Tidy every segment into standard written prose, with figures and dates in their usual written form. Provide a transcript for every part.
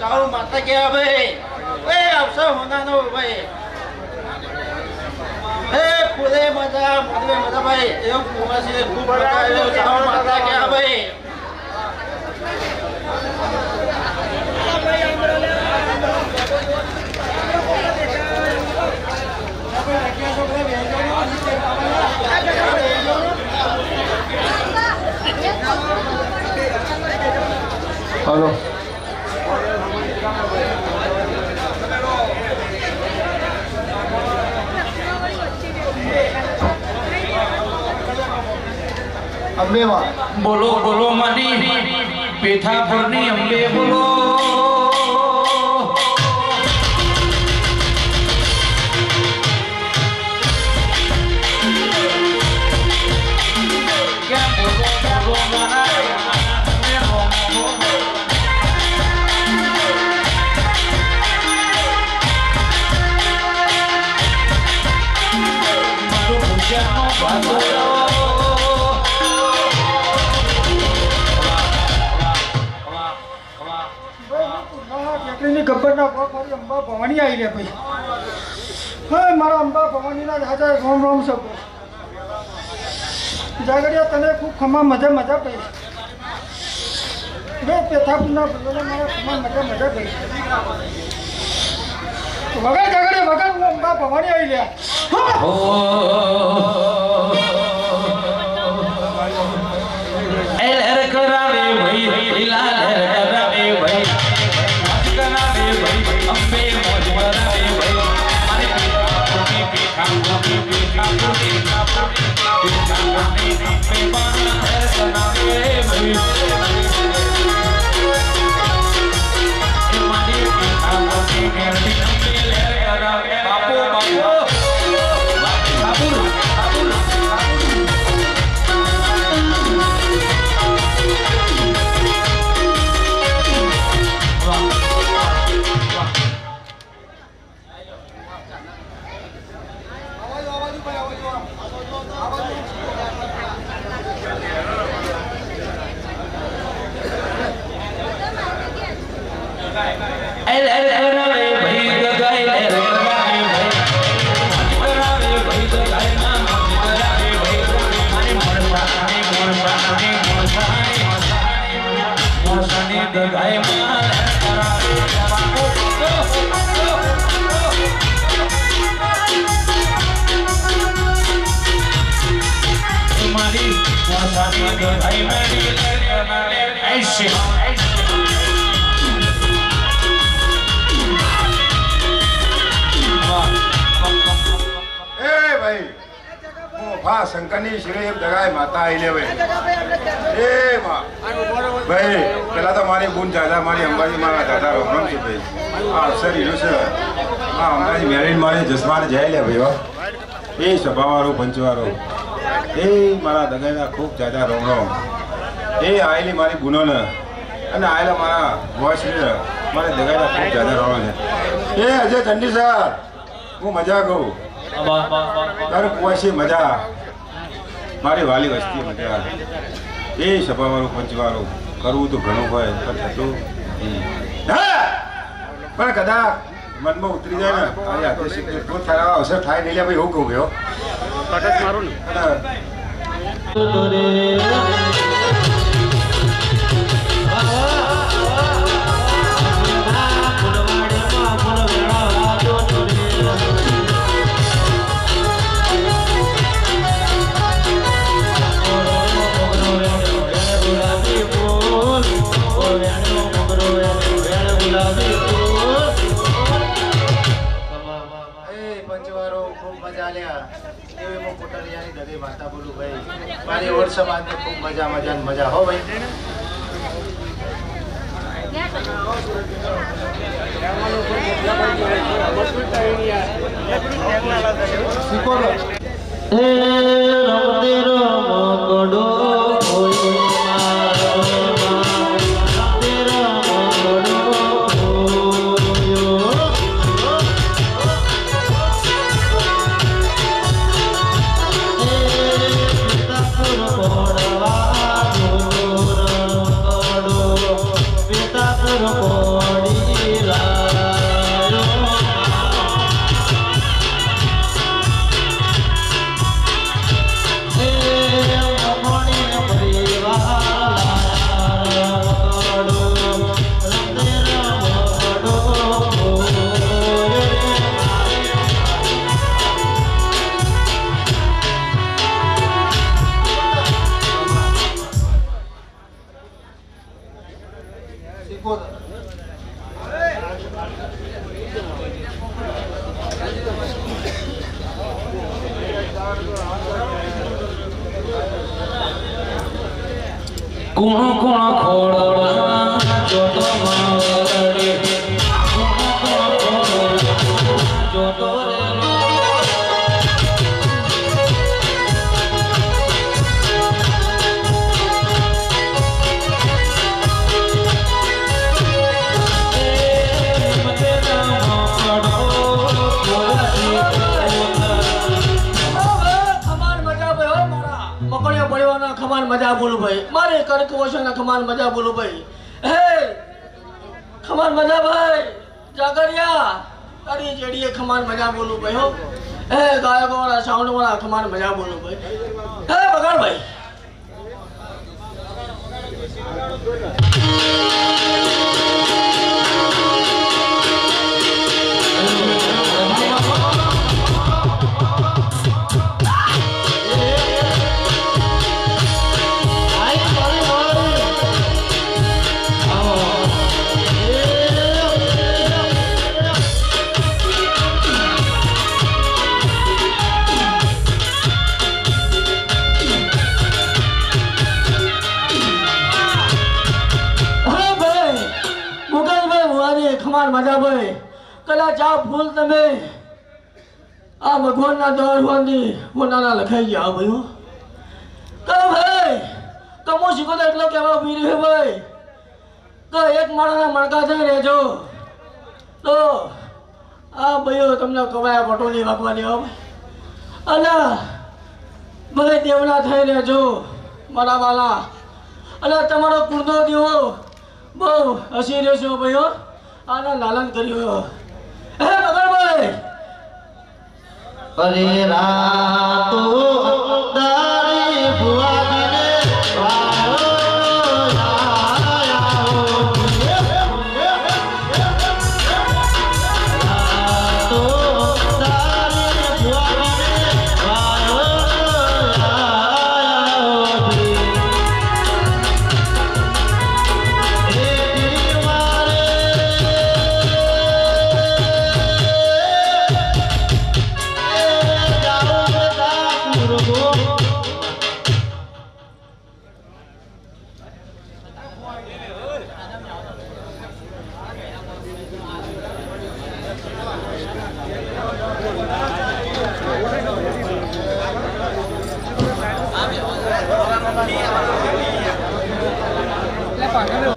जाओ माता क्या भाई ए अवसर होना नो भाई ए पूरे मजा मधुरे मजा भाई ये पूरा से खूब बड़ा जाओ माता क्या भाई हेलो अंबे मां बोलो बोलो मानी पेठापुरनी अंबे बोलो क्या बोलो बोलो माना मारो पूजा नो गब्बर ना मारी अंबा भवानी आई रे भाई हाँ मारा अंबा भवानी ना राजा रोम रोम सब जागरिया तने खूब खमा मजा मजा भाई वे पेथापुर ना बोले मारा खमा मजा मजा भाई वगैरह जागरिया वगैरह वो अंबा भवानी आई ले एलर करावे भाई लाल करावे भाई करावे भाई अंबे मोज करावे भाई मारे पीठा पे बाना है सनावे भाई मारे पीठा पे लहर करावे बापू बापू बापू बापू शंकरनी शिरे जगह माता आई ले भाई ए मां भाई पहला तो मारी गुण ज्यादा मारी अंबाजी मारा दादा रोम से भाई हां सर हीरो से हां अंबाजी मेरिन मारी जसमान जाय ले भाई ए सभावारो पंचवारो ए मारा दगाना खूब ज्यादा रोम रोम ए आईली मारी गुनो ने અને આયલા મારા વોશ ને મારે દગાના ખૂબ જ્યાદા રોમ છે એ અજય ચંડી સર હું મજા કહું તારે કુવાસી મજા મારી વાલી વસ્તી મજા એ સભાવાળું પંચવાળું કરવું તો ઘણું હોય પણ થતું પણ કદાચ મનમાં ઉતરી જાય ને આજે હાથે શીખે તો તારા અવસર થાય નહીં લે ભાઈ એવું કહું ગયો કટક મારું ને माता बोलू भाई मारी और समाज में खूब मजा मजा मजा हो भाई Body કોણ કોણ ખોળવા જોતો માવરડે કોણ કોણ ખોળવા જોતો રે खमान मजा बोलू भाई मारे कर्क वोशन खमान मजा बोलू भाई हे खमान मजा भाई जागरिया अरे जेड़िए खमान मजा बोलू भाई हो हे गायक वाला साउंड वाला खमान मजा बोलू भाई हे बगाड़ भाई खमान मजा भाई कला चा फूल तमे आ भगवान ना दौड़ होंदी वो नाना लखाई गया भाई हो कहो भाई कमो शिको तो એટલો કેવા પીરી હે ભાઈ કે એક માણસના મણકા થઈ રહેજો તો આ ભાઈઓ તમને કવાયા પટોલી વાગવાની હો અલા ભાઈ દેવના થઈ રહેજો મારા વાલા અલા તમારો કુળનો દીવો બહુ હસી રહ્યો છો ભાઈઓ आना लालन करियो हे मगर भाई अरे रातो दारी बुआ ने रातो दारी बुआ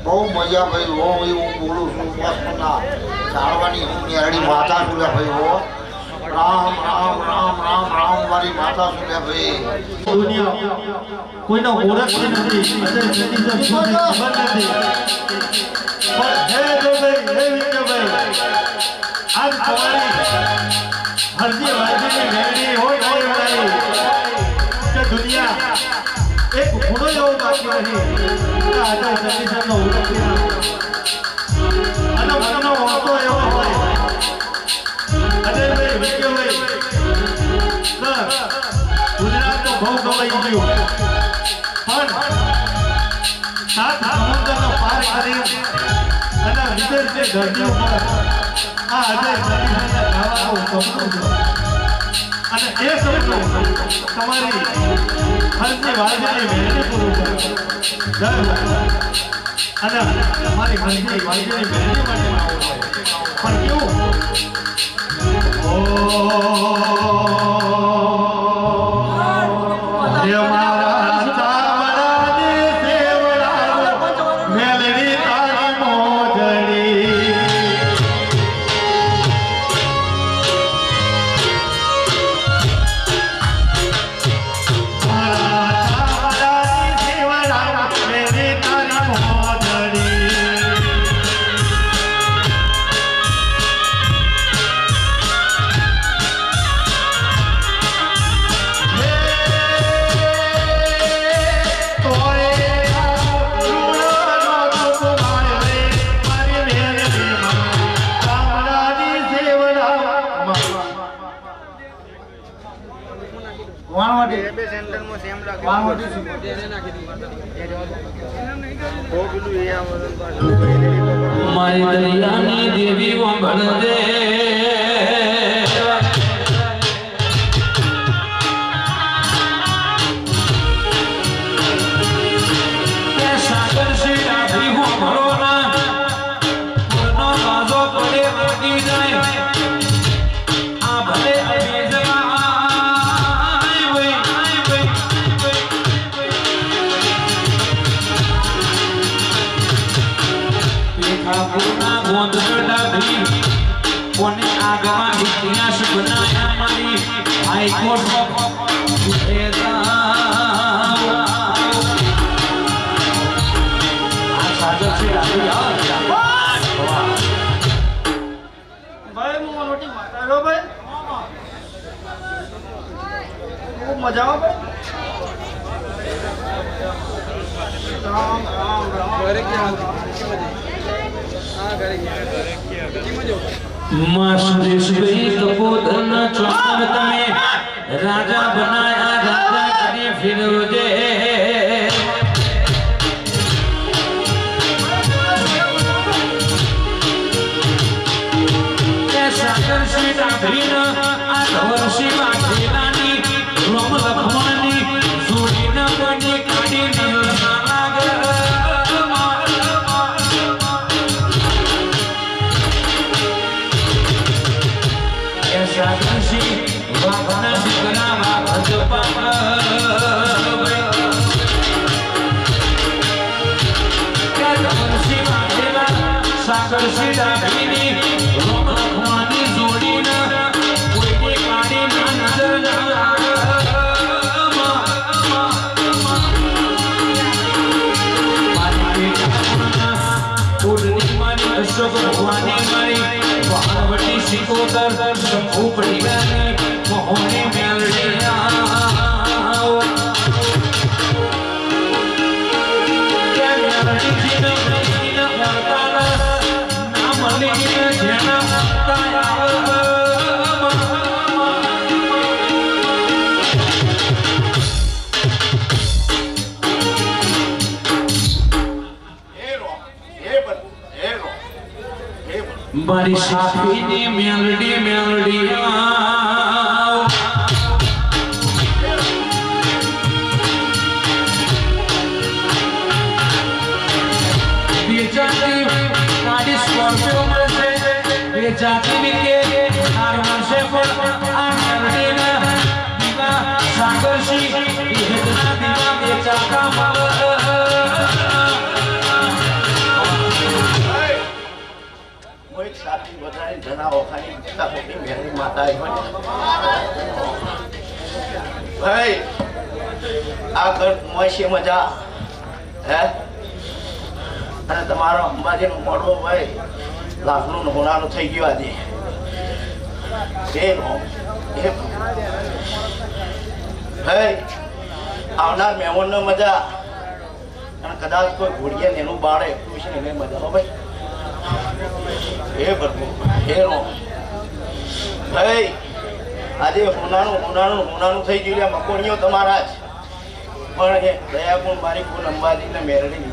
બહુ મજા ભાઈ હો એવું બોલું છું મસ્તના ચાળવાની હું નેરડી માતા છું લે ભાઈ હો રામ રામ રામ રામ રામ મારી માતા છું લે ભાઈ દુનિયા કોઈનો ઓળખતી નથી અત્યારે જતી ખબર નથી પણ હે ભાઈ હે વિજયભાઈ આજ તમારી હરજી વાજીની મેળવી હોય નહીં કે દુનિયા એક ખૂણો એવો બાકી નહીં આજે સતીશનો ઓળખી અને મનનો હોતો એવો હોય અને ભાઈ વિજયભાઈ ગુજરાત તો બહુ ગવાઈ ગયું પણ સાત સમુદ્રનો પાર કરી અને વિદેશની ધરતી ઉપર આ આજે સતીશના ગાવાનું સપનું છે અને એ સપનું તમારી હરજી વાજીની મહેનત પૂરું કરે જય અને મારી હરજી વાજીની મહેનત માટે પણ કેવું મારી દરિયાની દેવી મળજે સાગર શ્રી રાત્રિ હો ભરો ના પૂર્ણ બાજો પડે લાગી જાય આ ભલે અભી જવાય વે ઠાકોરના ગોંદડા ભી કોને આગમાં ઇતિહાસ બનાયા મારી હાઈકોર્ટ ભાઈ હું મોટી માતા લો ભાઈ ખૂબ મજા આવે રામ રામ રામ સુરેશ ગઈ કપોધન ચોકર તમે રાજા બનાયા રાજા કરી ફિરોજે સાગર શ્રી રાત્રિન આ વર્ષી વાઘેલાની રોમ લખમણની જોડીન કોની કાઢી નજર લાગે સાગરશી વાઘના દીકરા વાઘ સાગરશી રાત્રિની રોમ લખવાની જોડીન કોઈની કાઢી નજર લાગે અશોક ભગવાને મારી વાહનવટી સિકોતર ઉપડી ગાને મોહની મેલડી મારી સાફીની મેલડી મેલડી બેચાતી ગાડી સ્કોર્પિયો મળશે બેચાતી બીકે હાર મળશે પણ આ મેલડીના દીવા સાગરશી ઈદના દીવા બેચાતા મળે સાથી વધારે જણાવો ખાલી મોટી મેરી માતા ભાઈ આ ઘર મોય મજા હે અને તમારો અંબાજીનો મોડવો ભાઈ લાખનું હોનાનું થઈ ગયું આજે ભાઈ આવનાર મહેમાનનો મજા અને કદાચ કોઈ ઘોડિયા એનું બાળે એટલું છે એને મજા હો ભાઈ એ પ્રભુ એ નો ભાઈ આજે હોનાનું થઈ ગયું મકોણીઓ તમારા જ પણ એ દયાપુર મારી કુલ અંબાજીને મેરડી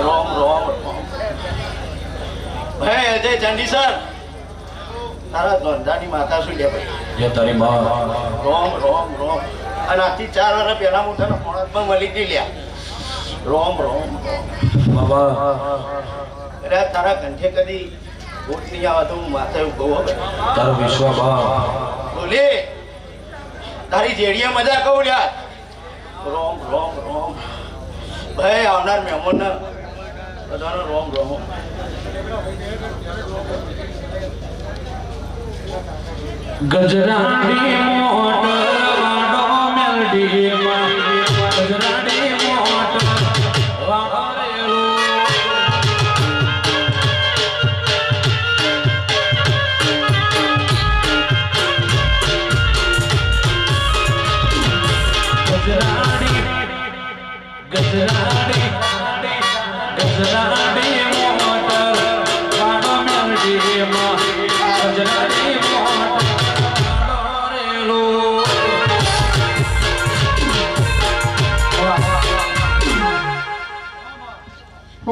રોમ રોમ ભાઈ અજય ચંડીસર તારા ધોંધાની માતા શું લે ભાઈ તારી માં રોમ રોમ રોમ અને આથી 4 વર્ષ પહેલા હું તને ફોનમાં મળી ગઈ લ્યા રોમ રોમ બાબા અરે તારા કંઠે કદી ભૂત નહીં આવે તો હું માતા એવું કહું તારો વિશ્વાસ બોલે તારી જેડીએ મજા કહું લ્યા રોમ રોમ રોમ ભાઈ આવનાર મહેમાનને બધાનો રોમ રોમ ગજરાડી મોટ વાડો મેલડી માં ગજરાડી મોટ વાડો રેલો ગજરાડી ગજરાડી ગજરાડી મોટ વાડો મેલડી માં ગજરાડી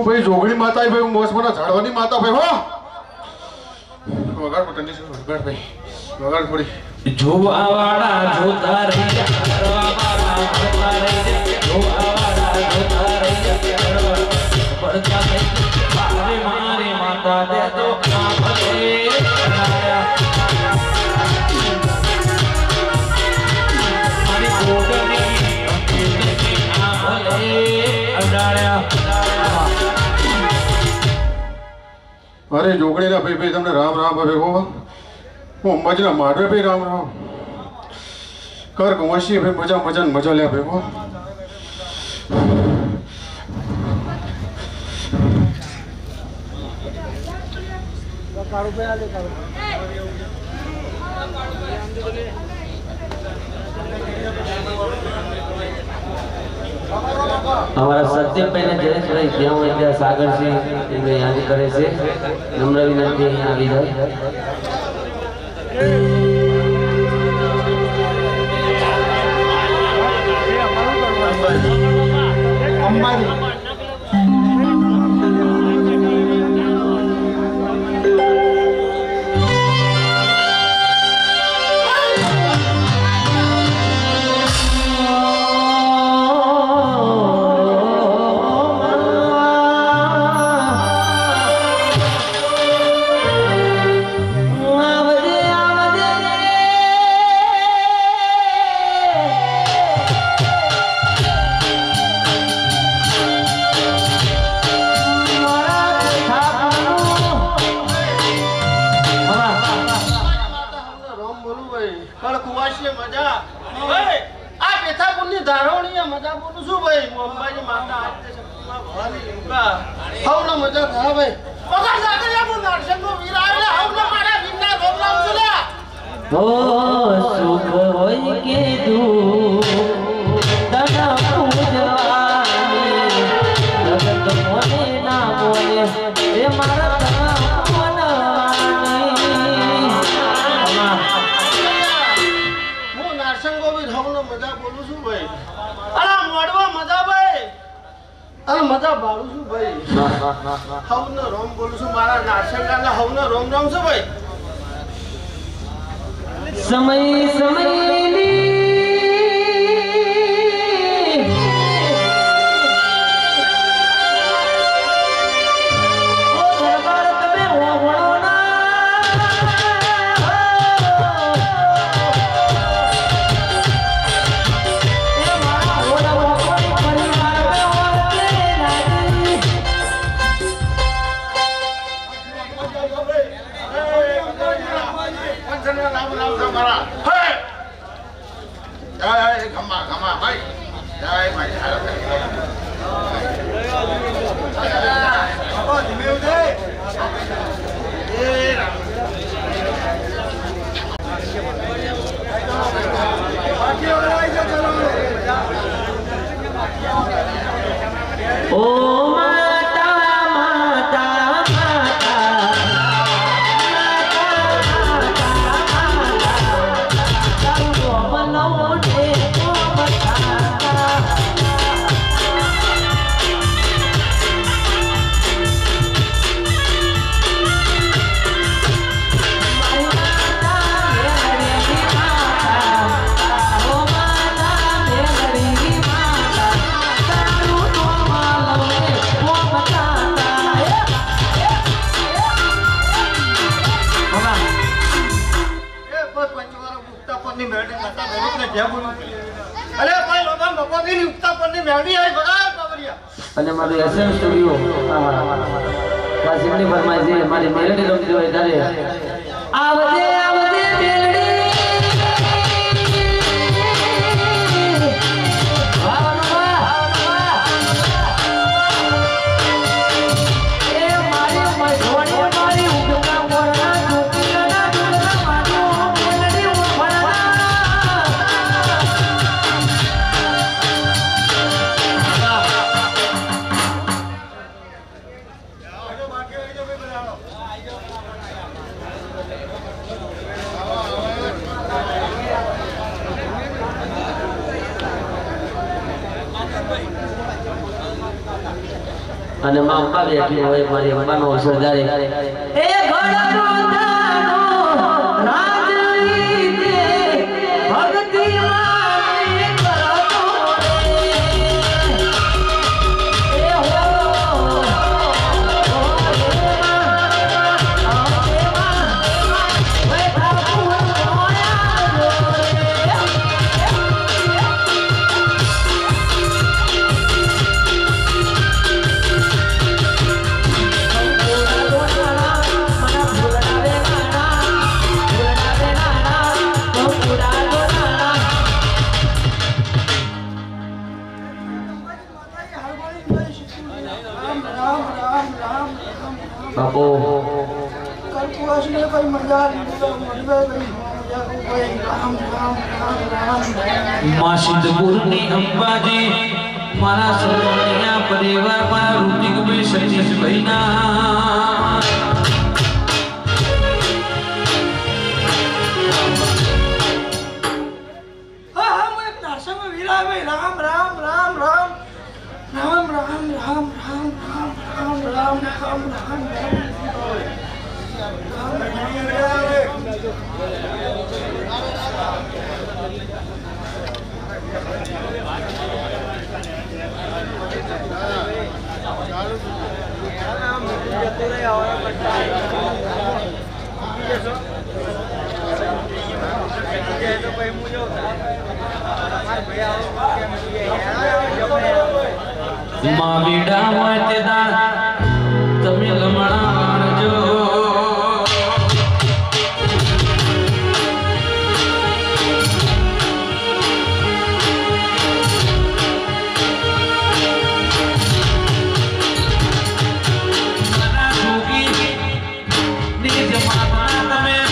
ભાઈ જોગણી માતા ભાઈ મોસમાના ઝાડવાની માતા ભાઈ હો વગાડ પતંગી છે વગાડ ભાઈ વગાડ થોડી જોવાવાળા જોતા રહી જા કરવાવાળા જોતા રહી જા જોવાવાળા જોતા રહી જા પડતા નહીં મારે મારી માતા દે તો આંખે અડાયા મારી ગોડની આંખે અડાયા અરે જોગણીના ભાઈ ભાઈ તમને રામ રામ ભાઈ હો હું અંબાજીના માડવે ભાઈ રામ રામ કર કુંવરસી ભાઈ મજા મજા ને મજા લે ભાઈ હો हमारा सत्यम भाई ने जय ज्યાં હોય ત્યાં સાગર છે એમને યાદ કરે છે નમ્ર વિનંતી અહીંયા આવી જાય અંબાજી અને મારું એસએમ સ્ટુડિયો બસ એમની ફરમાઈ છે મારી મેલડી રમતી હોય ત્યારે આવજે આવજે મેલડી અને માં અંબા બેઠી હોય મારી અંબાનો અવસર જાય એ ઘોડા कर्पूस ने कोई मजा मरवे गई कोई राम राम राम राम मां सिद्धपुरनी अंबाजी मारा सोनिया परिवार मारा ऋतिक भाई सतीश भाई ना राम राम राम राम राम राम राम राम राम राम राम राम मां बीड़ा मचदार तमिल मणाण जो मना सुगी निज माता में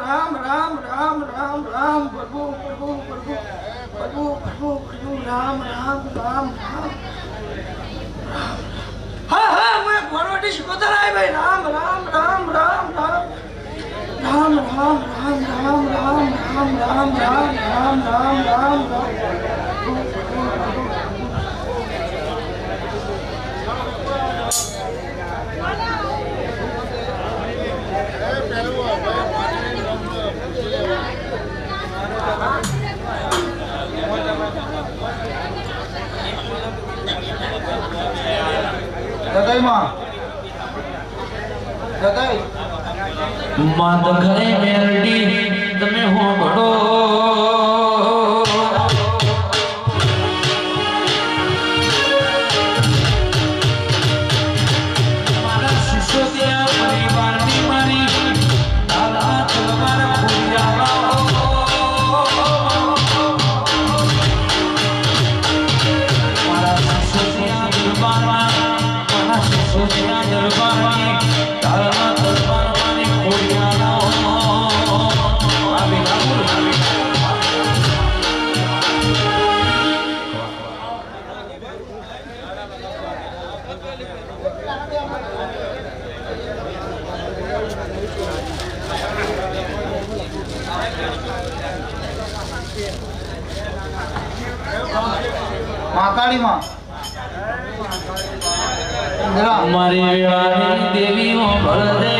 राम राम राम राम राम प्रभु प्रभु प्रभु प्रभु प्रभु प्रभु राम राम राम राम हाँ हाँ मैं भरवटी शिकोतर आए भाई राम राम राम राम राम राम राम राम राम राम राम राम राम राम राम राम मात घरे मेरडी तमे हो बड़ो मारा सिसोदिया परिवार नी मारी दादा तलवार फुलियावा मारा सिसोदिया दरबार मारा सिसोदिया दरबार दादा दरबार महाकाली मां हमारी रानी देवी हो बलदे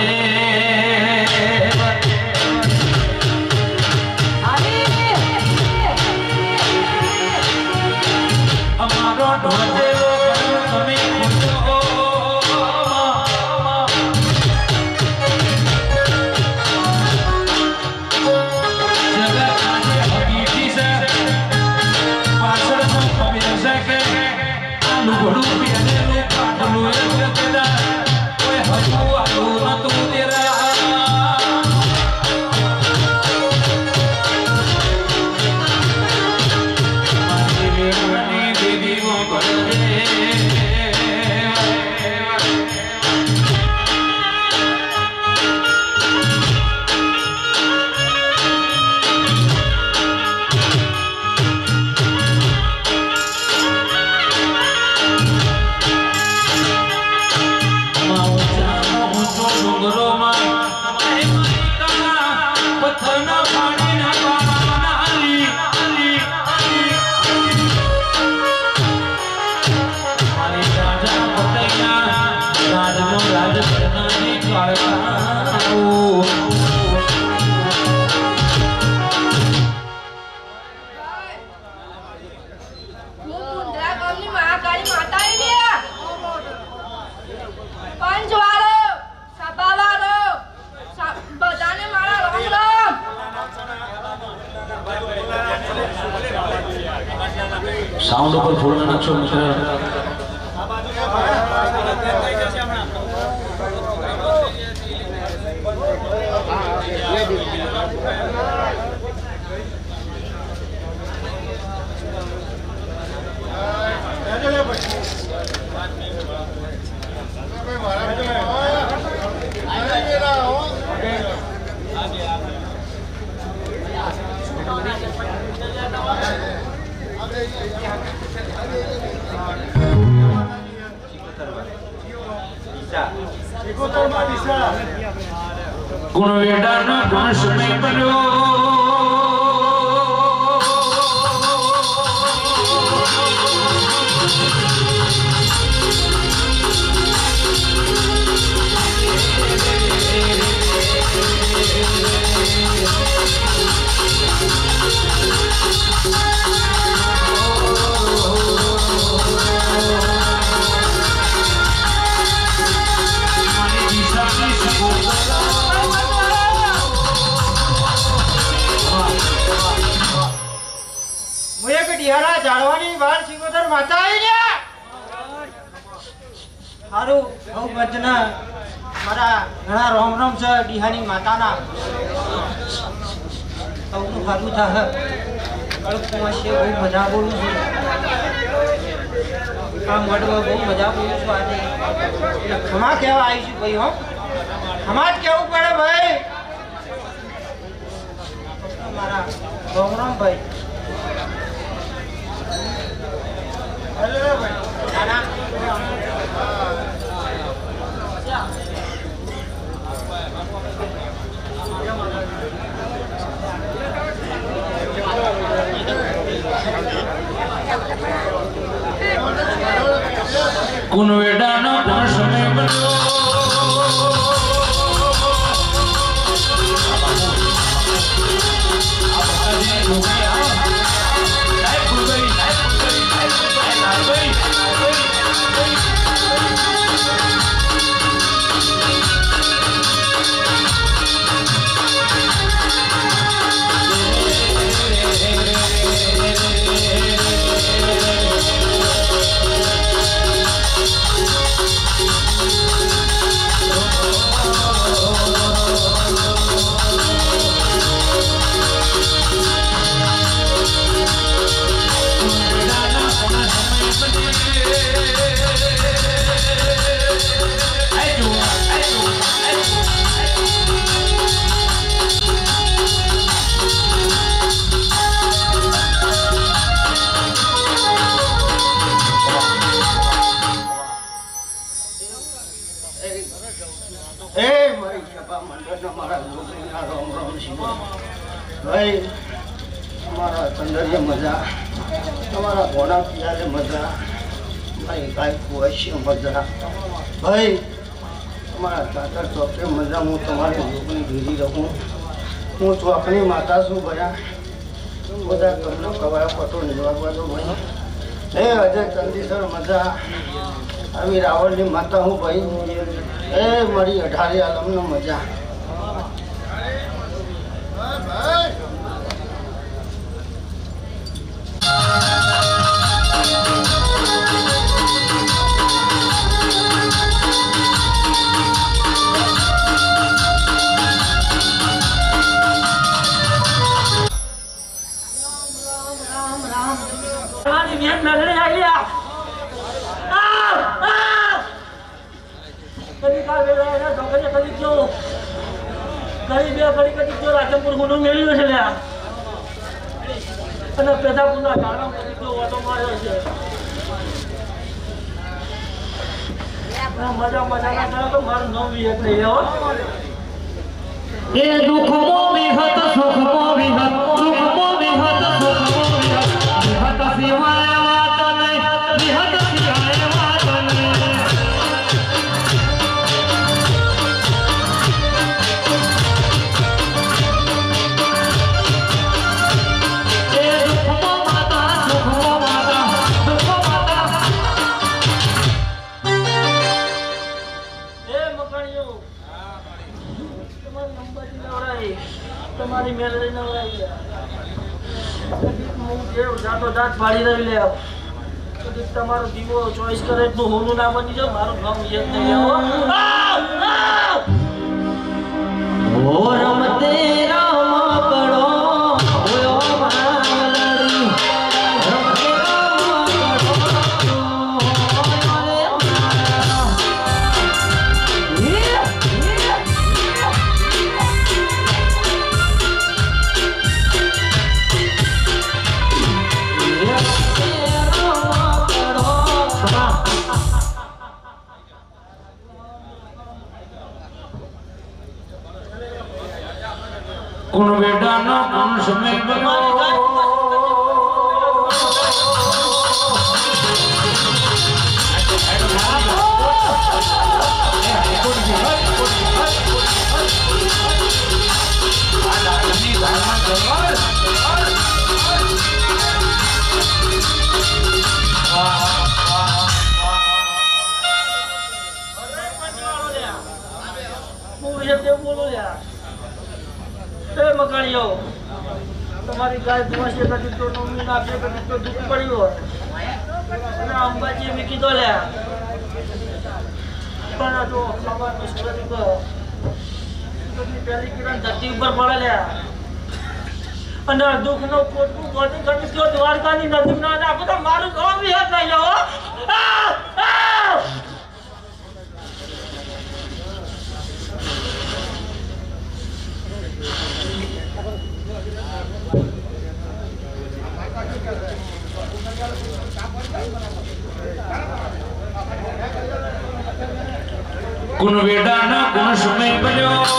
हमारो ढोते तुम्हें साउंड पर फूल नाचो मित्र ગુણ વેડાનો ગુણ સમય બન્યો જાળવાની બાર સિંગોદર માતા આવી ગયા હારું બહુ ભજના મારા ઘણા રોમ રોમ છે ડીહાની માતાના બહુ સારું થાય કળકમાં છે બહુ મજા બોલું છું કામ વડવા બહુ મજા બોલું છું આજે ખમા કહેવા આવી છું ભાઈ હો ખમા જ કહેવું પડે ભાઈ મારા રોમ રોમ ભાઈ ગુણ વેડાનો ગુણ સમય બન્યો ભાઈ અમારા ચંદરીએ મજા અમારા ઘોડા પિયારે મજા ભાઈ ગાય કુવાશી મજા ભાઈ અમારા ચાદર ચોકે મજા હું તમારી લોકોની ભેરી રહું હું ચોકની માતા છું ભયા બધા તમને કવાયા પટો નિભાવવા દો ભાઈ હે અજય ચંદીસર મજા આવી રાવણની માતા હું ભાઈ એ મારી 18 આલમનો મજા રાજમપુર ગુનો મેળવ્યો છે અને પેદાપુરના ગાળા ઓટો માર્યો છે મજા મજાના કરો તો મારું નામ વિહત નહીં લેવો એ દુઃખમો વિહત સુખમો વિહત સુખમો વિહત સુખમો વિહત વિહત સિવાય વાત નહીં વિહત સિવાય વાત નહીં તમારી મેલડી નવરાઈ ગયા જાતો જાત પાડી રહી લે તમારો દીવો ચોઈસ કરે તો હોનું ના બની જાવ મારું નામ યાદ નહીં આવો ઓ રમતે રામ પડો ઓયો માલડી રમતે સમય બનો તમારી ગાય ધોવાશે નથી તો નોમી નાખે નથી તો દુઃખ પડ્યું અને અંબાજી મેં કીધો લે પણ જો સવારનો સૂરજ સૂરજની પહેલી કિરણ ધરતી ઉપર પડે લે અને દુઃખનો પોટલું ગોતી ગોતી તો દ્વારકાની નજીક ના નાખો તો મારું ગામ બી હાથ લઈ જાઓ कुन वेड़ा ना कुन समय बनो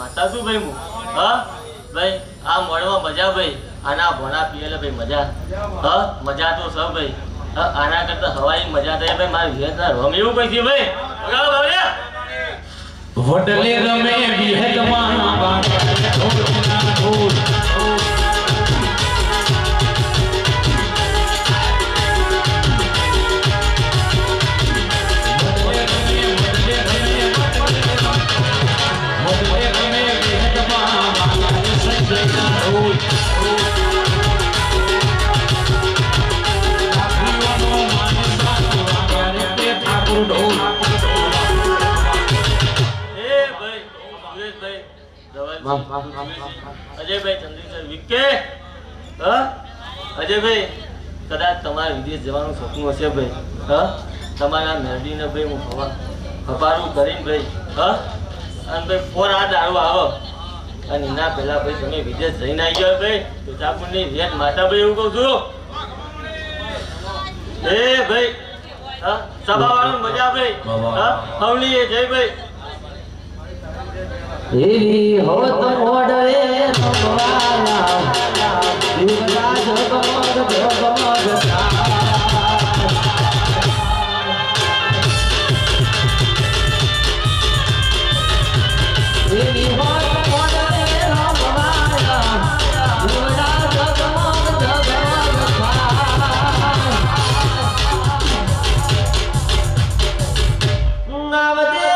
માતા શું ભાઈ હું હા ભાઈ આ મોડમાં મજા ભાઈ આના ભોણા પીએલે ભાઈ મજા હા મજા તો સૌ ભાઈ આના કરતા હવાઈ મજા થાય ભાઈ મારી વિહેતના રમ એવું કઈ છે ભાઈ વગાડો બાબા વડલે રમે વિહેતમાં અજયભાઈ ચંદ્રશેખર વિકે હા અજયભાઈ કદાચ તમારે વિદેશ જવાનું સપનું હશે ભાઈ હા તમારા મેરડીને ભાઈ હું હપારું કરીને ભાઈ હા અને ભાઈ ફોન આ દારૂ આવો અને એના પહેલા ભાઈ તમે વિદેશ જઈને આવી ગયા ભાઈ તો ચાપુરની રેત માતા ભાઈ એવું કહું છું એ ભાઈ હા સભા વાળું મજા ભાઈ હા હવલી એ જય ભાઈ એવી હોત મોડવે નમવાલા યુવરાજ ભગવાન ભગવાન એવી હોત મોડવે નમવાલા યુવરાજ ભગવાન ભગવાન આવદે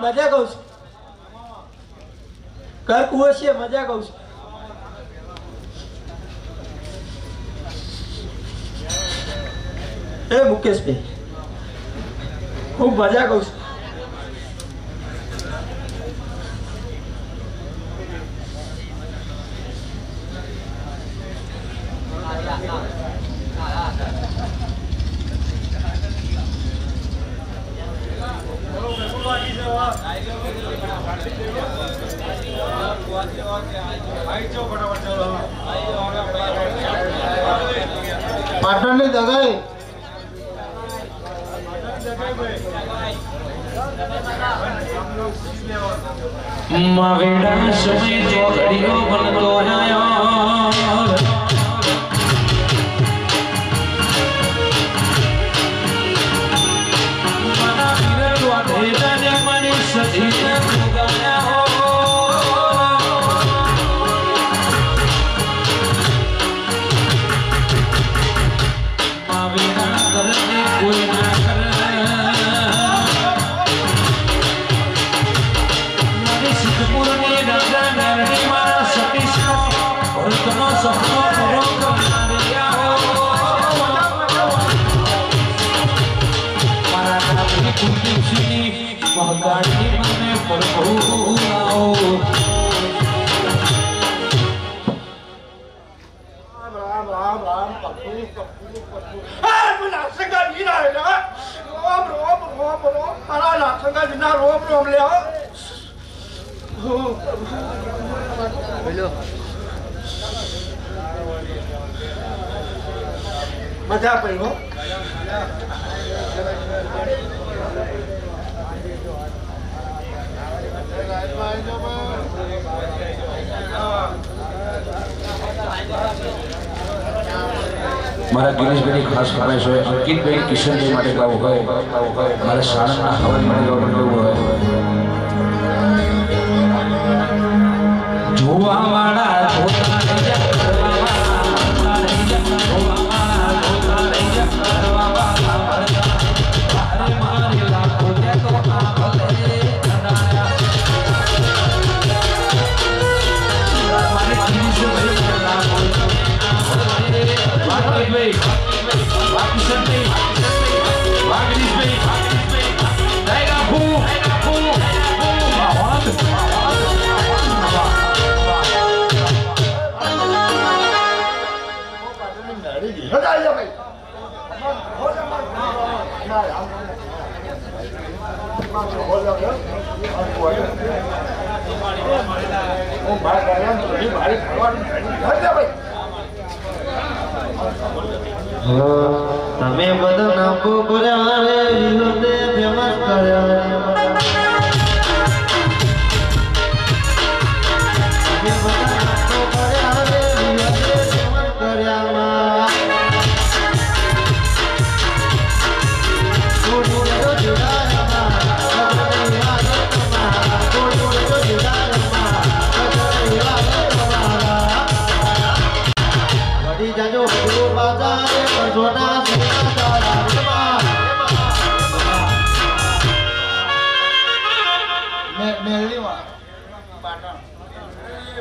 મજા કહું છું કર કુવો છે મજા કહું છું એ મુકેશભાઈ હું મજા કહું છું પાટણની દગાઈ માવેડા સમય જો ઘડીઓ બનતો આયો મના વિરલો ભેદા ને મને સધી સુગાયા હો માવેડા કરને કોઈ ના કરે સિદ્ધપુરની રાજા નારણી મારા સતીશનો ભરતનો સપનો પૂરો કરનારિયા મારા નામની કુલદીપસિંહની મહકાળની મને પ્રભુ આવો રામ રામ રામ પકુ હા મને સંગા વીરા હે રોમ રોમ રોમ રોમ મારા ના સંગા વિના રોમ રોમ લે મજા પડી હો મારા ગિરીશભાઈની ખાસ ફરમાઈશ હોય અંકિતભાઈ કિશનભાઈ માટે ગાવું હોય મારા સાણંદના હવન માટે ગાવું હોય જોવાવાળા જોતા રહી જા કરવાવાળા રહી જા જોવાવાળા જોતા રહી જા કરવાવાળા મરજા તારે મારે લાખો દે તો આ ભલે અડાયા મારે ગિરીશભાઈ લાખો વાકીભાઈ વાકીશનભાઈ વાગરીશભાઈ ડાયરા ફૂ તમે બધા નાખો કર્યા રે વિરોધે ફેમસ કર્યા રે તમે બધા નાખો કર્યા રે વિરોધે ફેમસ કર્યા જાજો ગુરુ બાજારે પરજોના સુના દાડા મેળવીમાં પાટણ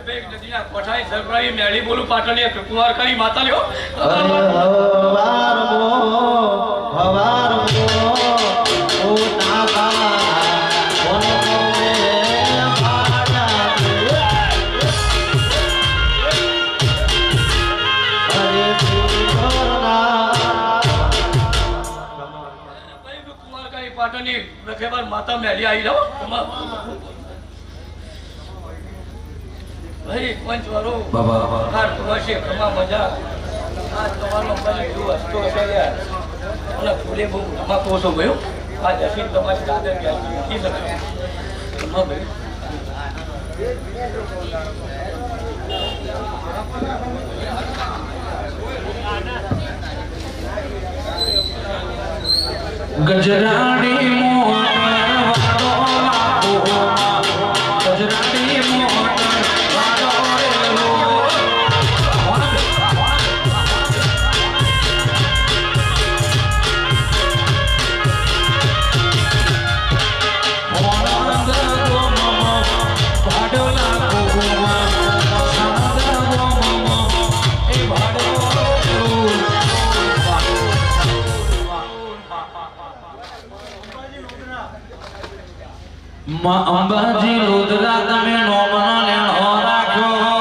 બેગ નદીના કોઠાઈ સરપ્રાઈ મેળી બોલું પાટણની કુંવાર કરી માતા લ્યો હવાર ઓ નાકા પાટણની રખેવાર માતા મેળી આવી જાઓ ભાઈ પંચવારો બાબા કાર કુવાશી કમા મજા આ તમારો મને જો હસતો છે યાર અને ફૂલે બહુ ધમાકો છો ગયો આ જસીન તમારી દાદર ગયા નથી લખ્યો કમા ભાઈ ગજરાડી મોહન ગજરાડી મોહન માં અંબાજી લોધરા તમે નોમનો લેણો રાખ્યો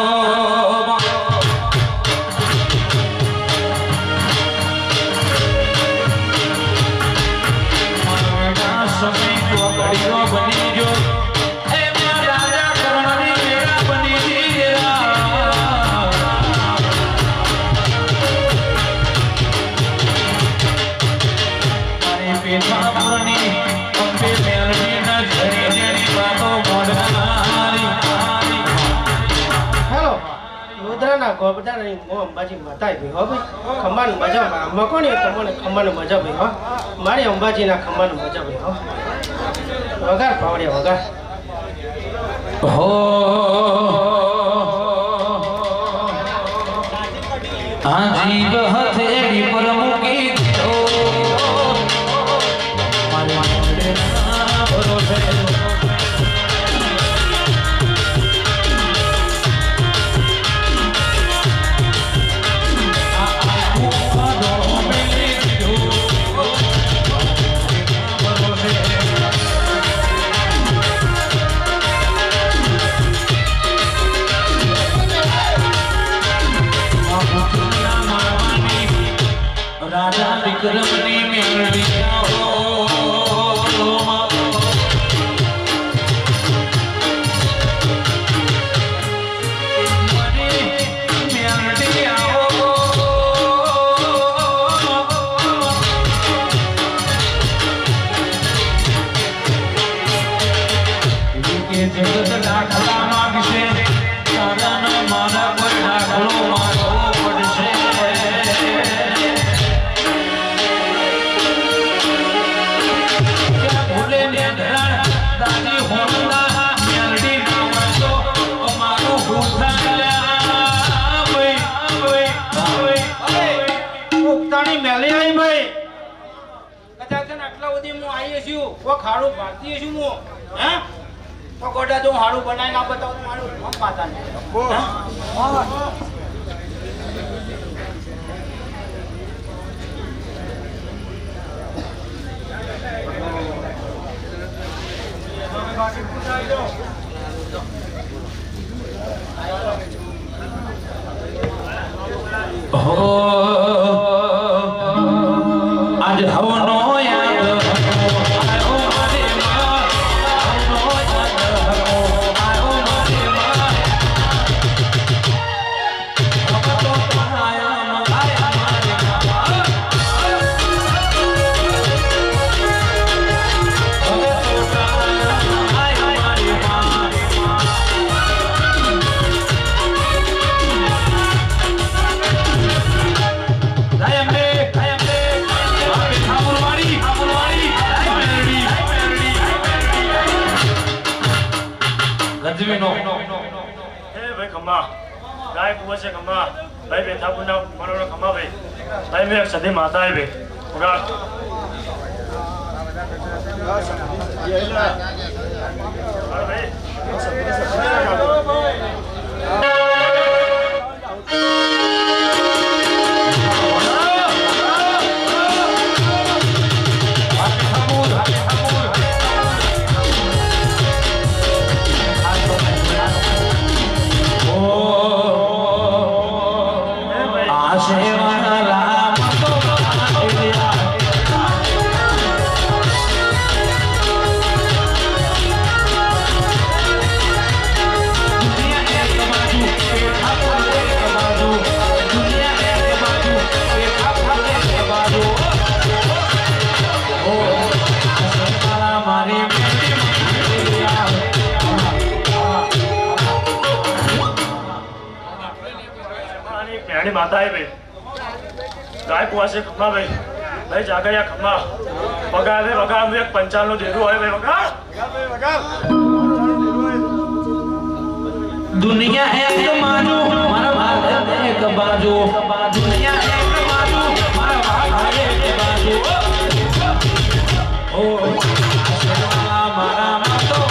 બની જો એ રાજા કરણની મેળા બની મારી પેઠાપુરની અંબે મેળવી ના જરી જરી વાતો મોઢારી હેલો લોધરાના ગોબડાની મો અંબાજી માતાએ ભઈ હો ભાઈ ખંભાની મજા મકોની તમને ખંભાની મજા ભઈ હો મારી અંબાજીના ખંભાની મજા ભઈ હો વગાર પાવડિયા વગાર હો આ જીવ હથેળી પર મૂકી દીધો મારી મોઢેના ભરોસે રાજા વિક્રમની મેળવી જગત દાખલા માગશે તારા મારા પર દાખલો મારવો પડશે ખાડું ભારતીય છું હું હે પકોડા તો હાડું બનાવી ના બતાવું મારું પાતા ને आज हवनो ગજવીનો એ ભાઈ ખમ્મા ગાય કુવા છે ખમ્મા ભાઈ બેઠાપુરના મનોનો ખમ્મા ભાઈ મેં સદી માતા હે ભાઈ माता है भाई गाय कुआ से खम्मा भाई जाकर या खम्मा बगा दे बगा में एक 55 देरू है भाई बगा दुनिया एक मानो मारा भारत एक बाजू दुनिया एक मानो मारा भारत एक बाजू ओ मारा मातो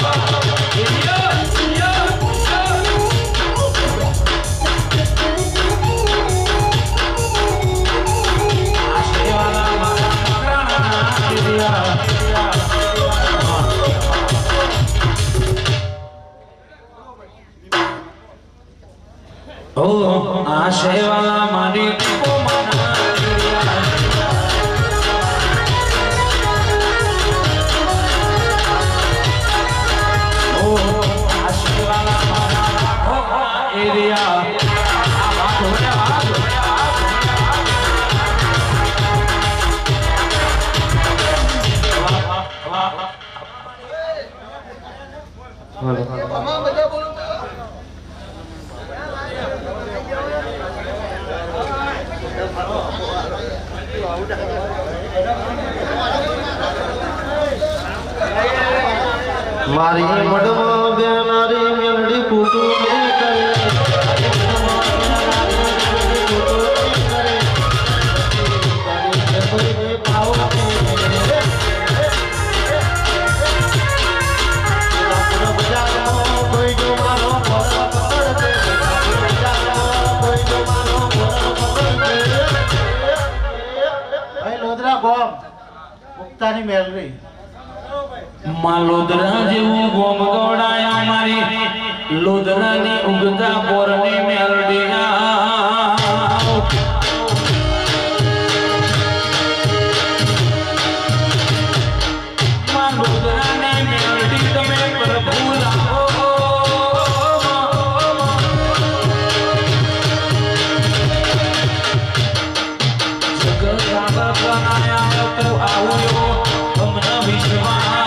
મારી મડમાં બેનારી મેલડી કુટું મેલરી લોધરા જેવું ગોમ ગોડાયા મારી લોધરાની ઉગતા પોરની મેલડી લોધરાની મેલડી તમે પ્રભુ લાવો જગત રાગા બનાયા તો આવ્યો તમને વિશ્વાસ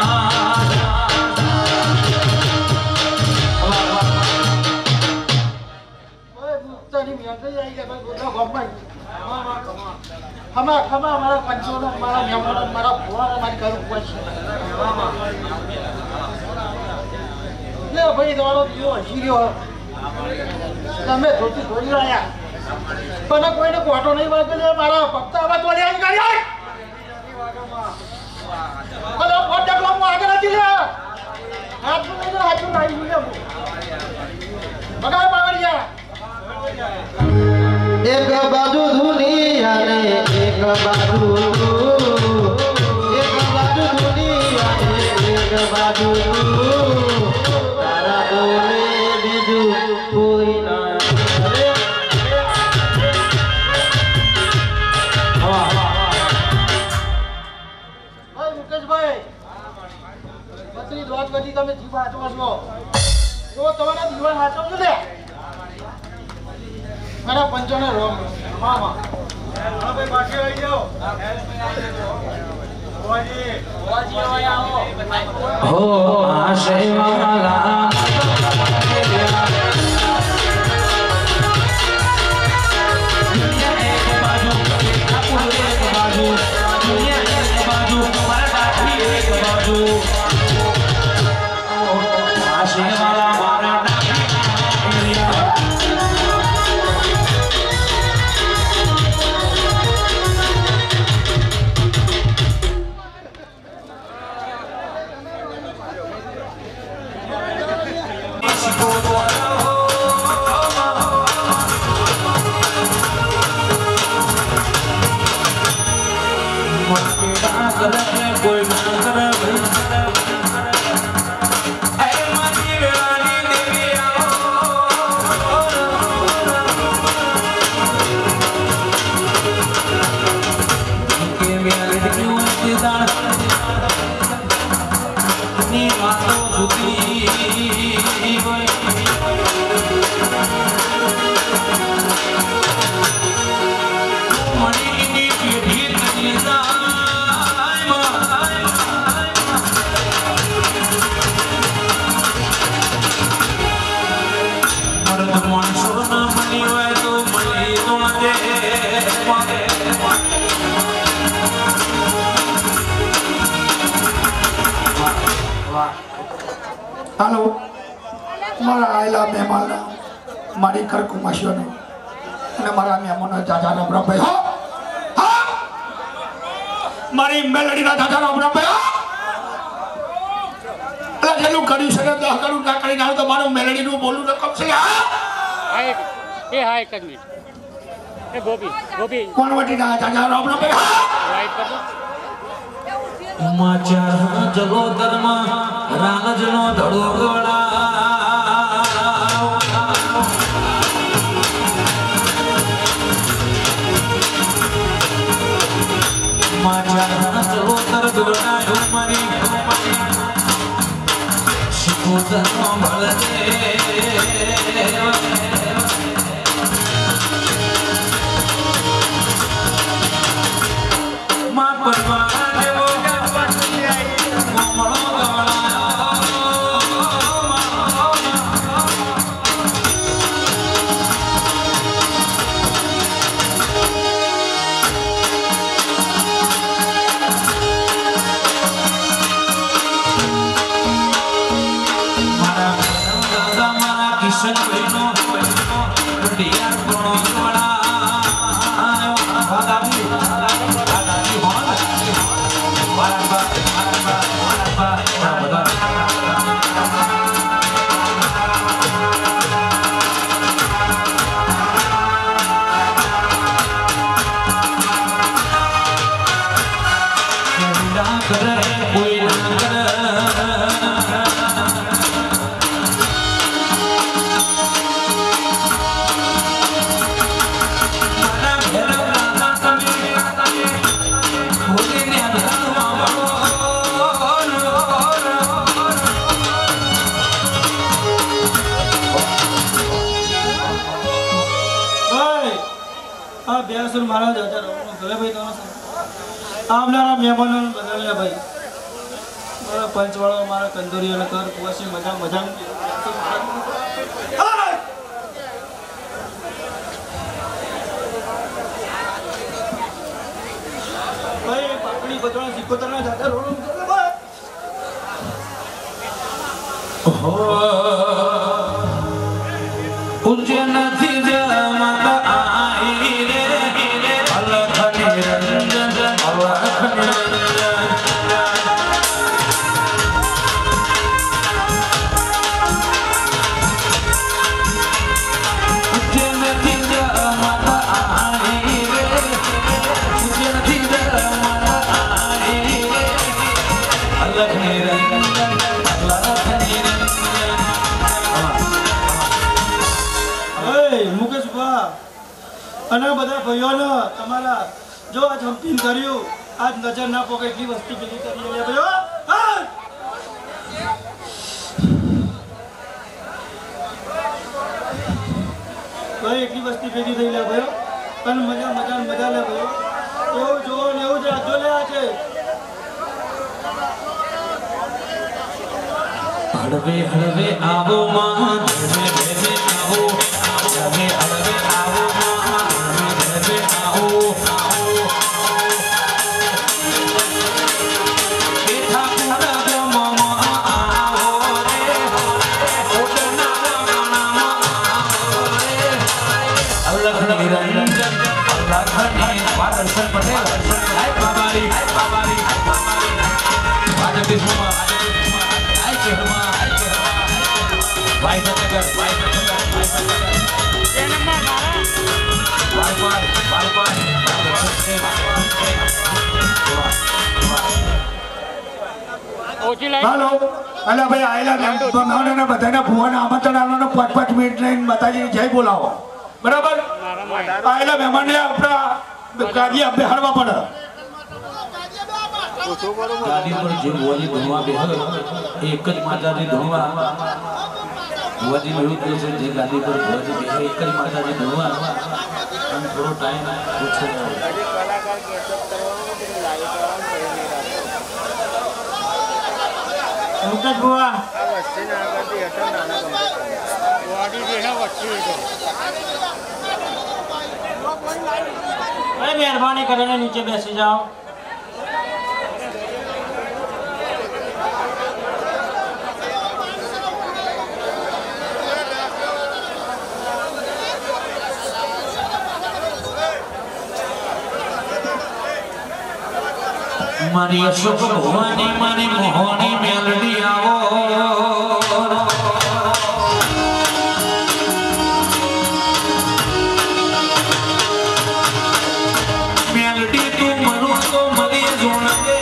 ખમા ખમા મારા પંચોનો મારા મહેમાનો મારા ભુવાનો મારી કરું પડશે લે ભાઈ તમારો જીવો હસી રહ્યો તમે ધોતી ધોઈ રહ્યા પણ કોઈને કોટો નહીં વાગે મારા પત્તા આવા તોડી આવી ગયા અરે ફોટ દેખલો હું આગળ નથી લે હાથમાં નહીં હાથમાં નાઈ ગયો બગાડ પાવડિયા એક બાજુ દુનિયા રે એક બાજુ દુનિયા રે એક બાજુ તારા બોલે બીજું કોઈ ના રે ભાઈ મુકેશભાઈ બત્રી દોત બધી તમે જીવ હાચવો છો જો તમારા જીવન હાચવજો લે મારા પંચોને રોમ મામા ભાઈ બાકી આવી જાઓ ઓજી આવો હો આશે વાલા હાલો મારા આયેલા મહેમાન મારી ઘર કુમાશીઓને અને મારા મહેમાનો દાદાનો બ્રહ્મભાઈ હો હા મારી મેલડીના દાદાનો બ્રહ્મભાઈ એટલે જેલું કર્યું છે 10 કરોડ ના કરીને આવ્યો તો મારું મેલડીનું બોલું રકમ છે હા હા એક જ મિનિટ એ ગોપી કોણ વટીના દાદાનો બ્રહ્મભાઈ હા રાઈટ કરજો ઉમાચા જગોદરમાં રાગજનો ધડો ગોળા ઉમાચા જગોદર ગોળા મારી શિકોદરનો ભળદે મા પરવા મારા દાદા ભલે ભાઈ તમે આવનારા મહેમાનોને બદલ્યા ભાઈ મારા પંચવાળો મારા કંદોરીઓને કર કુવાસી મજા ભાઈ પાપડી બદલા સિકોતરના દાદા રોડ પૂજ્ય નથી જમાતા આઈ રે અલખ નિરંજન અલખ નિરંજન પૂજ્ય નથી જમાતા આઈ રે પૂજ્ય નથી જમાતા આઈ રે અલખ નિરંજન અલખ નિરંજન મુકેશ બા અને બધા ભાઈઓને તમારા જો આ જમ્પિંગ કર્યું આજ નજર ના પોકે એટલી વસ્તી ભેગી કરી ભાઈઓ ભાઈ એટલી વસ્તી ભેગી થઈ લે ભાઈઓ અને મજા લે ભાઈઓ એવું જોવો ને એવું જ રાખજો લે આજે હળવે હળવે આવો માં હળવે હળવે આવો હળવે હળવે આવો માં હળવે હળવે આવો બેઠા પૂરા ગમમાં આવો રે ઓડના ગણામાં આવો રે અલખ નિરંજન અલખ નિરંજન વાદર્શન પટેલ હાય બાબારી વાજબીસમાં હાય ચહેરમાં ભાઈ સતગર હાલો અલા ભાઈ આયેલા મહેમાનોને બધાને ભુવાના આમંત્રણ આપવાનું 5 મિનિટ લઈને માતાજીની જય બોલાવો બરાબર આયેલા મહેમાનને આપણા ગાદી આપણે હારવા પડે ગાદી પર જે ભુવાજી ધૂણવા બેહો એક જ માતાજી ધૂણવા ભુવાજી એવું કહે છે જે ગાદી પર ભુવાજી બેહો એક જ માતાજી ધૂણવા અને થોડો ટાઈમ પૂછે મુકેશ બુઆ મહેરબાની કરીને નીચે બેસી જાઓ મારી અશોક ભવાની મારી મોહની મેલડી આવો મેલડી તું મરું તો મરી જોણગે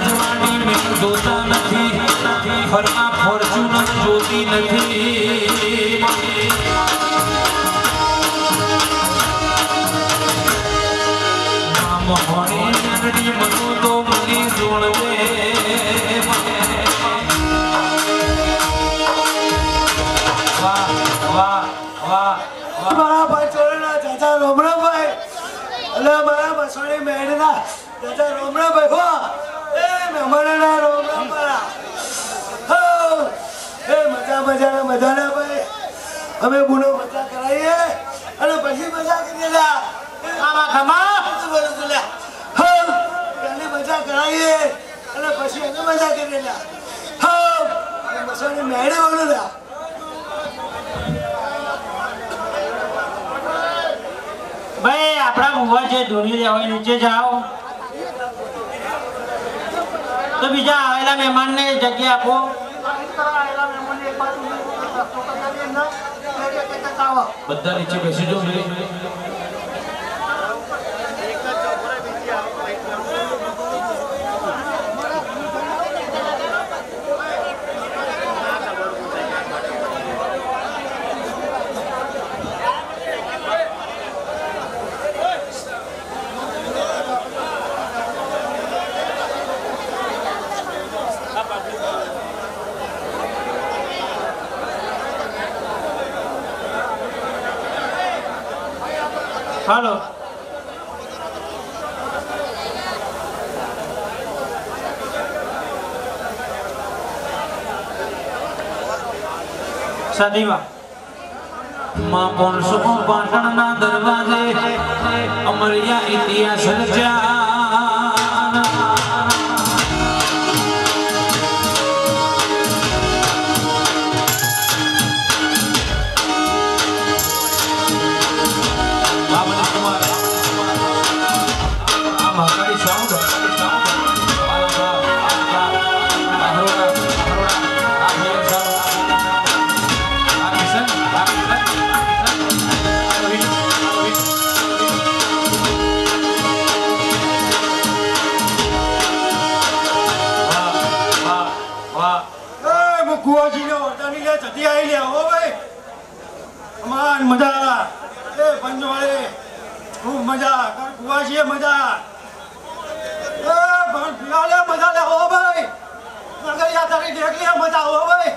રજવાણી મેં જોતા નથી ફરમાં ફોર્ચ્યુનર જોતી નથી મોહની મેલડી મરું તો મરી જોણગે મારા પંચોળના ચાચા રોમરાભાઈ અને મારા બસોની મેળના ચાચા રોમરાભાઈ હો એ મહેમાનોના રોમરાભાઈ એ મજા ભાઈ અમે બુનો મજા કરાવીએ અને પછી મજા કરીએ પહેલી મજા કરાવીએ અને પછી અમે મજા કરીએ બસોની મેળે વાળું ભાઈ આપણા ભુવા છે ધોની જવાય નીચે જાઓ તો બીજા આવેલા મહેમાનને જગ્યા આપો બધા નીચે બેસી જાઓ ભાઈ. હાલો સદીવા માં 500 પાટણના દરવાજે અમરિયા ઇતિહાસ રચ્યા. મજા એ પંજવાળે ખૂબ મજા કુવાશીએ મજા એ ભણ પીવાલે મજા લે હો ભાઈ નગરિયા તારી દેખલી મજા હો ભાઈ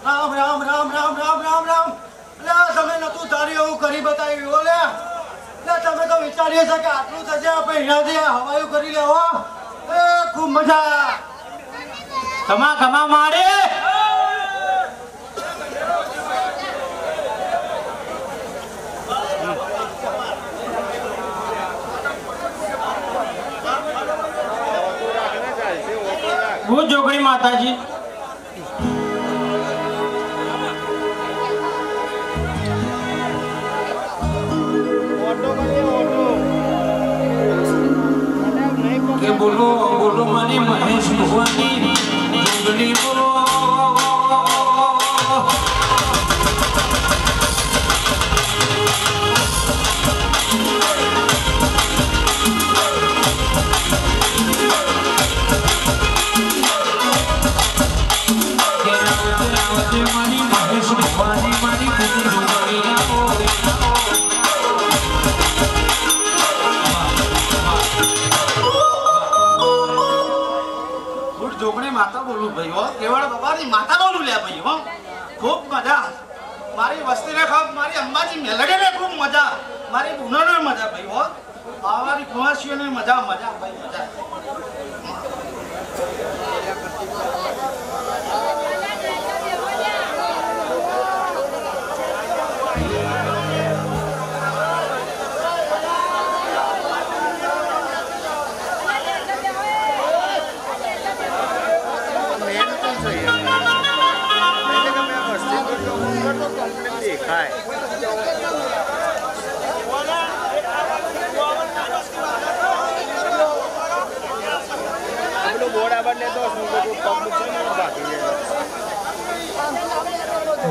રામ રામ રામ રામ રામ રામ રામ લે તમે નતું તારી એવું કરી બતાવ્યું ઓલે લે તમે તો વિચારીએ છે કે આટલું થશે આપણે અહીંયાથી હવાયું કરી લેવો એ ખૂબ મજા કમા કમા મારે હું જોગણી માતાજી કે બોલો બોલો મારી મહેશ ભુવાની જોગણી બોલો. મારી મહેશ ભુવાની મારી જોગણી માતા બોલું ભાઈ હો કેવળ બાબાની માતા બોલું લે ભાઈ હો ખૂબ મજા મારી વસ્તીને ખૂબ મારી અંબાજી મેલડીને ખૂબ મજા મારી બુનોને મજા ભાઈ હો મારી કુવાસીઓને મજા મજા ભાઈ મજા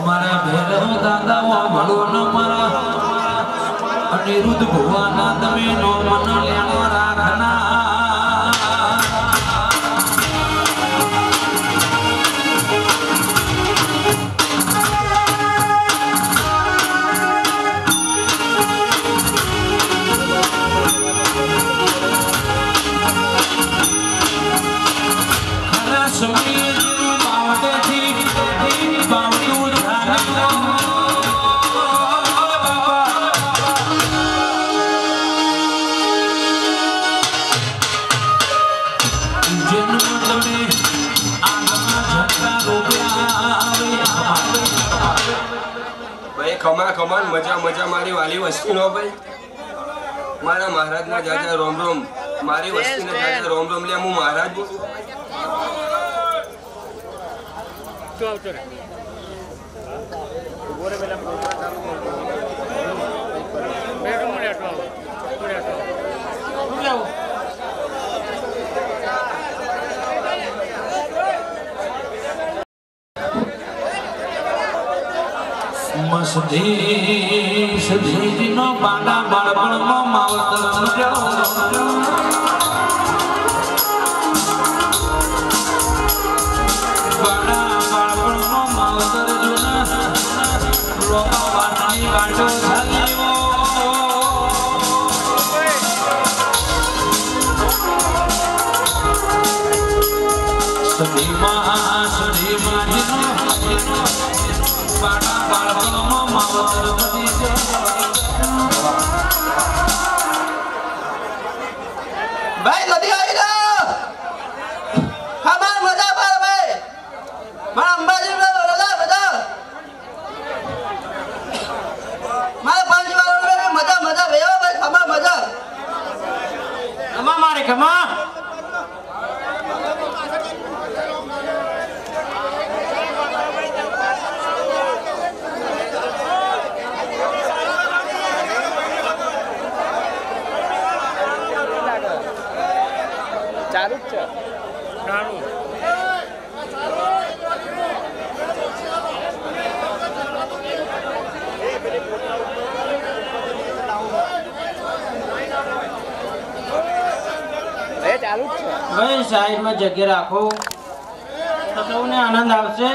મારા ભેરવ દાદા ભલો ન મારા અનિરુદ્ધ ભુવાના તમે નો મન લેણો રાખના. ખમા ખમાન મજા મજા મારી વાલી વસ્તી નો ભાઈ મારા મહારાજ ના જાજા રોમ રોમ મારી વસ્તી ના જાજા રોમ રોમ લે હું મહારાજ મસ્તી સધીનો બાડા બાળપણમાં માવતર બાડા બાળપણમાં માવતર જૂના રોકા વાટની ગાંઠો ચાલ્યો સધીમાં બાડા બાળપણમાં માવતર બની ભાઈ કદી આવી ગયો ખબર મજા પર ભાઈ મારા અંબાજી રજા બધા મારા પાંચ વાર મજા મજા વેવો ભાઈ ખબર મજા ખમા મારે ખમા ચાલુ જ છે નાનું ચાલુ જ છે ભાઈ સાઈડમાં જગ્યા રાખો તો સૌને આનંદ આવશે